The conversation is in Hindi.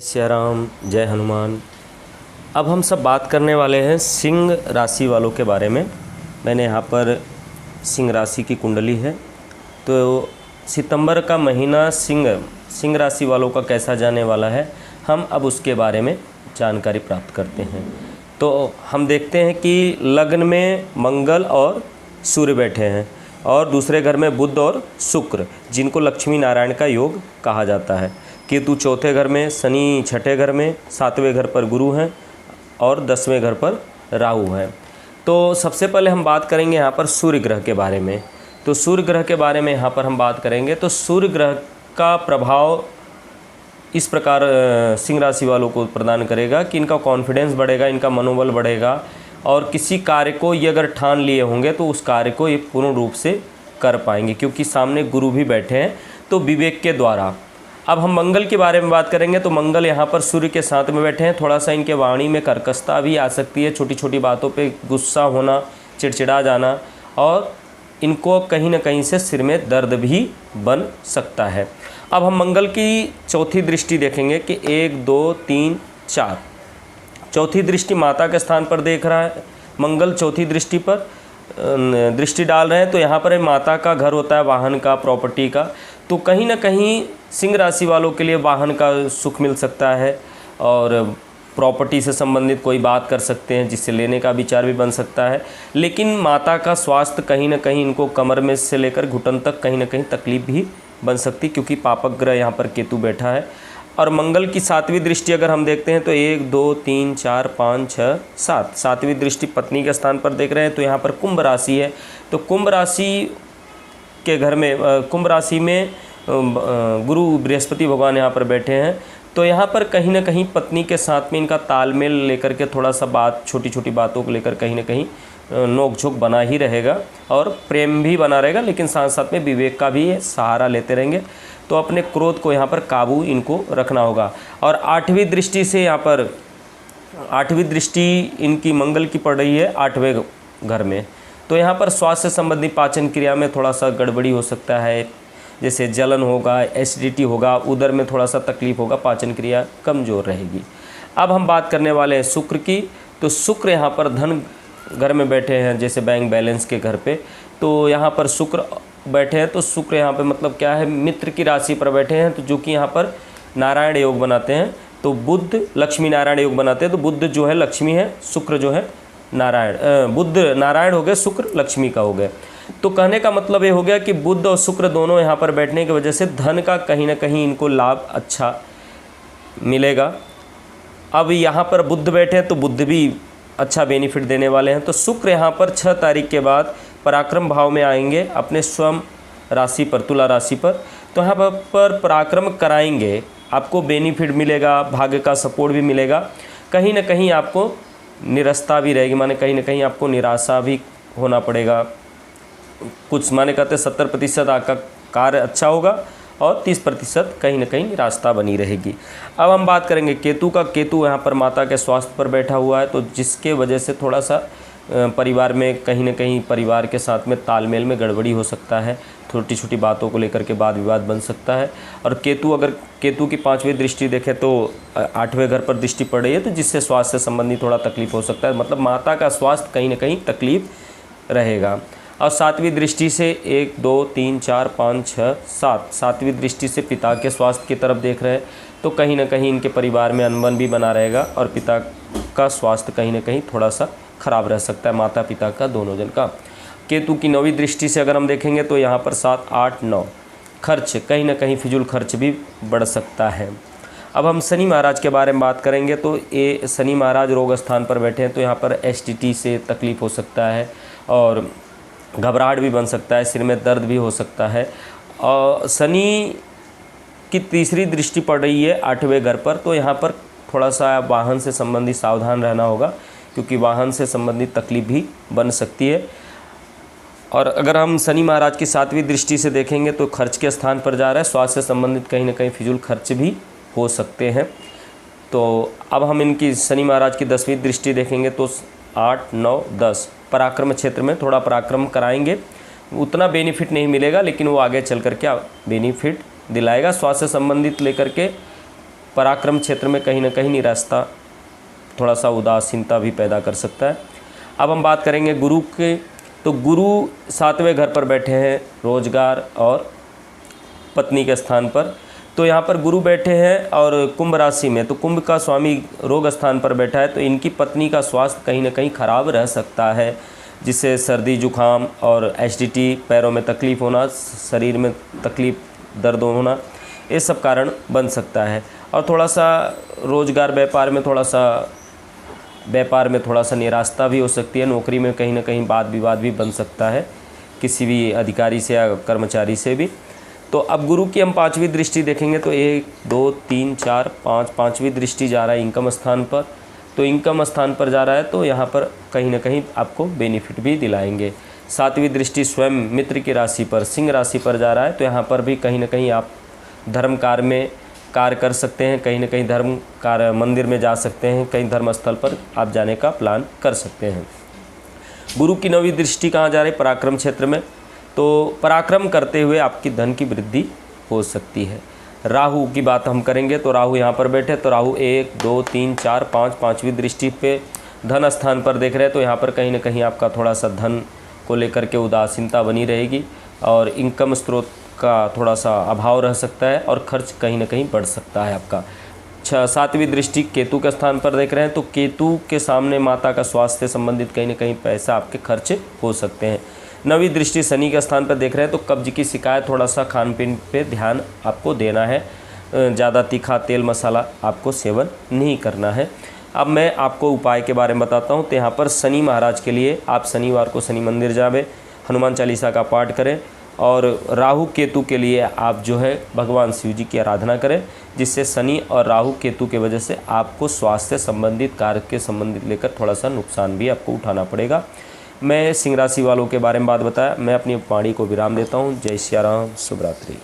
श्री राम, जय हनुमान। अब हम सब बात करने वाले हैं सिंह राशि वालों के बारे में। मैंने यहाँ पर सिंह राशि की कुंडली है, तो सितंबर का महीना सिंह राशि वालों का कैसा जाने वाला है, हम अब उसके बारे में जानकारी प्राप्त करते हैं। तो हम देखते हैं कि लग्न में मंगल और सूर्य बैठे हैं और दूसरे घर में बुध और शुक्र, जिनको लक्ष्मी नारायण का योग कहा जाता है। केतु चौथे घर में, शनि छठे घर में, सातवें घर पर गुरु हैं और 10वें घर पर राहु है। तो सबसे पहले हम बात करेंगे यहाँ पर सूर्य ग्रह के बारे में। तो सूर्य ग्रह के बारे में यहाँ पर हम बात करेंगे तो सूर्य ग्रह का प्रभाव इस प्रकार सिंह राशि वालों को प्रदान करेगा कि इनका कॉन्फिडेंस बढ़ेगा, इनका मनोबल बढ़ेगा और किसी कार्य को ये अगर ठान लिए होंगे तो उस कार्य को ये पूर्ण रूप से कर पाएंगे, क्योंकि सामने गुरु भी बैठे हैं। तो विवेक के द्वारा अब हम मंगल के बारे में बात करेंगे। तो मंगल यहाँ पर सूर्य के साथ में बैठे हैं। थोड़ा सा इनके वाणी में कर्कशता भी आ सकती है, छोटी छोटी बातों पे गुस्सा होना, चिड़चिड़ा जाना, और इनको कहीं ना कहीं से सिर में दर्द भी बन सकता है। अब हम मंगल की चौथी दृष्टि देखेंगे कि 1 2 3 4 चौथी दृष्टि माता के स्थान पर देख रहा है। मंगल चौथी दृष्टि पर दृष्टि डाल रहे हैं, तो यहाँ पर माता का घर होता है, वाहन का, प्रॉपर्टी का। तो कहीं ना कहीं सिंह राशि वालों के लिए वाहन का सुख मिल सकता है और प्रॉपर्टी से संबंधित कोई बात कर सकते हैं, जिससे लेने का विचार भी बन सकता है। लेकिन माता का स्वास्थ्य कहीं ना कहीं इनको कमर में से लेकर घुटन तक कहीं ना कहीं तकलीफ भी बन सकती, क्योंकि पापक ग्रह यहाँ पर केतु बैठा है। और मंगल की सातवीं दृष्टि अगर हम देखते हैं तो 1 2 3 4 5 6 7 सातवीं दृष्टि पत्नी के स्थान पर देख रहे हैं। तो यहाँ पर कुंभ राशि है। तो कुंभ राशि के घर में कुंभ राशि में गुरु बृहस्पति भगवान यहाँ पर बैठे हैं। तो यहाँ पर कहीं ना कहीं पत्नी के साथ में इनका तालमेल लेकर के थोड़ा सा बात, छोटी छोटी बातों को लेकर कहीं ना कहीं नोक झोंक बना ही रहेगा और प्रेम भी बना रहेगा, लेकिन साथ साथ में विवेक का भी सहारा लेते रहेंगे। तो अपने क्रोध को यहाँ पर काबू इनको रखना होगा। और आठवीं दृष्टि से यहाँ पर आठवीं दृष्टि इनकी मंगल की पड़ रही है 8वें घर में। तो यहाँ पर स्वास्थ्य संबंधी पाचन क्रिया में थोड़ा सा गड़बड़ी हो सकता है, जैसे जलन होगा, एसिडिटी होगा, उदर में थोड़ा सा तकलीफ होगा, पाचन क्रिया कमज़ोर रहेगी। अब हम बात करने वाले हैं शुक्र की। तो शुक्र यहाँ पर धन घर में बैठे हैं, जैसे बैंक बैलेंस के घर पे। तो यहाँ पर शुक्र बैठे हैं। तो शुक्र यहाँ पे मतलब क्या है, मित्र की राशि पर बैठे हैं, तो जो कि यहाँ पर नारायण योग बनाते हैं। तो बुध लक्ष्मी नारायण योग बनाते हैं। तो बुध जो है लक्ष्मी है, शुक्र जो है नारायण, बुध नारायण हो गए, शुक्र लक्ष्मी का हो गए। तो कहने का मतलब ये हो गया कि बुध और शुक्र दोनों यहाँ पर बैठने की वजह से धन का कहीं ना कहीं इनको लाभ अच्छा मिलेगा। अब यहाँ पर बुध बैठे हैं तो बुध भी अच्छा बेनिफिट देने वाले हैं। तो शुक्र यहाँ पर 6 तारीख के बाद पराक्रम भाव में आएंगे अपने स्वयं राशि पर, तुला राशि पर। तो यहाँ पर पराक्रम कराएंगे, आपको बेनिफिट मिलेगा, भाग्य का सपोर्ट भी मिलेगा। कहीं ना कहीं आपको निरस्ता भी रहेगी, माने कहीं ना कहीं आपको निराशा भी होना पड़ेगा। कुछ माने कहते 70% आपका कार्य अच्छा होगा और 30% कहीं ना कहीं निराशा बनी रहेगी। अब हम बात करेंगे केतु का। केतु यहाँ पर माता के स्वास्थ्य पर बैठा हुआ है, तो जिसके वजह से थोड़ा सा परिवार में कहीं ना कहीं परिवार के साथ में तालमेल में गड़बड़ी हो सकता है, छोटी छोटी बातों को लेकर के वाद विवाद बन सकता है। और केतु अगर केतु की 5वीं दृष्टि देखें तो 8वें घर पर दृष्टि पड़ रही है, तो जिससे स्वास्थ्य से संबंधी थोड़ा तकलीफ हो सकता है, मतलब माता का स्वास्थ्य कहीं ना कहीं तकलीफ रहेगा। और 7वीं दृष्टि से 1 2 3 4 5 6 7 7वीं दृष्टि से पिता के स्वास्थ्य की तरफ देख रहे हैं। तो कहीं ना कहीं इनके परिवार में अनबन भी बना रहेगा और पिता का स्वास्थ्य कहीं ना कहीं थोड़ा सा खराब रह सकता है, माता पिता का दोनों जन का। केतु की 9वीं दृष्टि से अगर हम देखेंगे तो यहाँ पर 7 8 9 खर्च, कहीं ना कहीं फिजूल खर्च भी बढ़ सकता है। अब हम शनि महाराज के बारे में बात करेंगे। तो ये शनि महाराज रोग स्थान पर बैठे हैं, तो यहाँ पर एसिडिटी से तकलीफ हो सकता है और घबराहट भी बन सकता है, सिर में दर्द भी हो सकता है। और शनि की 3री दृष्टि पड़ रही है 8वें घर पर। तो यहाँ पर थोड़ा सा वाहन से संबंधित सावधान रहना होगा, क्योंकि वाहन से संबंधित तकलीफ भी बन सकती है। और अगर हम शनि महाराज की 7वीं दृष्टि से देखेंगे तो खर्च के स्थान पर जा रहा है, स्वास्थ्य से संबंधित कहीं ना कहीं फिजूल खर्च भी हो सकते हैं। तो अब हम इनकी शनि महाराज की 10वीं दृष्टि देखेंगे तो 8 9 10 पराक्रम क्षेत्र में थोड़ा पराक्रम कराएंगे, उतना बेनिफिट नहीं मिलेगा, लेकिन वो आगे चल कर के बेनिफिट दिलाएगा। स्वास्थ्य संबंधित लेकर के पराक्रम क्षेत्र में कहीं ना कहीं निराशा, थोड़ा सा उदासीनता भी पैदा कर सकता है। अब हम बात करेंगे गुरु के, तो गुरु 7वें घर पर बैठे हैं रोजगार और पत्नी के स्थान पर। तो यहाँ पर गुरु बैठे हैं और कुंभ राशि में, तो कुंभ का स्वामी रोग स्थान पर बैठा है, तो इनकी पत्नी का स्वास्थ्य कहीं ना कहीं खराब रह सकता है, जिससे सर्दी जुखाम और एसिडिटी, पैरों में तकलीफ़ होना, शरीर में तकलीफ़, दर्द होना, ये सब कारण बन सकता है। और थोड़ा सा रोज़गार व्यापार में थोड़ा सा निराशा भी हो सकती है। नौकरी में कहीं ना कहीं वाद विवाद भी बन सकता है किसी भी अधिकारी से या कर्मचारी से भी। तो अब गुरु की हम 5वीं दृष्टि देखेंगे, तो 1 2 3 4 5, 5वीं दृष्टि जा रहा है इनकम स्थान पर। तो इनकम स्थान पर जा रहा है, तो यहाँ पर कहीं ना कहीं आपको बेनिफिट भी दिलाएंगे। 7वीं दृष्टि स्वयं मित्र की राशि पर, सिंह राशि पर जा रहा है, तो यहाँ पर भी कहीं ना कहीं आप धर्म कार्य में कार्य कर सकते हैं, कहीं ना कहीं धर्म कार्य मंदिर में जा सकते हैं, कहीं धर्म स्थल पर आप जाने का प्लान कर सकते हैं। गुरु की 9वीं दृष्टि कहाँ जा रही है? पराक्रम क्षेत्र में। तो पराक्रम करते हुए आपकी धन की वृद्धि हो सकती है। राहु की बात हम करेंगे, तो राहु यहाँ पर बैठे, तो राहु 1 2 3 4 5, 5वीं दृष्टि पे धन स्थान पर देख रहे हैं, तो यहाँ पर कहीं ना कहीं आपका थोड़ा सा धन को लेकर के उदासीनता बनी रहेगी और इनकम स्रोत का थोड़ा सा अभाव रह सकता है और खर्च कहीं ना कहीं बढ़ सकता है आपका। 7वीं दृष्टि केतु के स्थान पर देख रहे हैं, तो केतु के सामने माता का स्वास्थ्य से संबंधित कहीं ना कहीं पैसा आपके खर्च हो सकते हैं। 9वीं दृष्टि शनि के स्थान पर देख रहे हैं, तो कब्ज की शिकायत, थोड़ा सा खान पीन पे ध्यान आपको देना है, ज़्यादा तीखा तेल मसाला आपको सेवन नहीं करना है। अब मैं आपको उपाय के बारे में बताता हूँ। तो यहाँ पर शनि महाराज के लिए आप शनिवार को शनि मंदिर जावे, हनुमान चालीसा का पाठ करें, और राहु केतु के लिए आप जो है भगवान शिव जी की आराधना करें, जिससे शनि और राहु केतु के वजह से आपको स्वास्थ्य संबंधित कार्य के संबंधित लेकर थोड़ा सा नुकसान भी आपको उठाना पड़ेगा। मैं सिंह राशि वालों के बारे में बात बताया, मैं अपनी वाणी को विराम देता हूँ। जय सिया राम, शुभ रात्रि।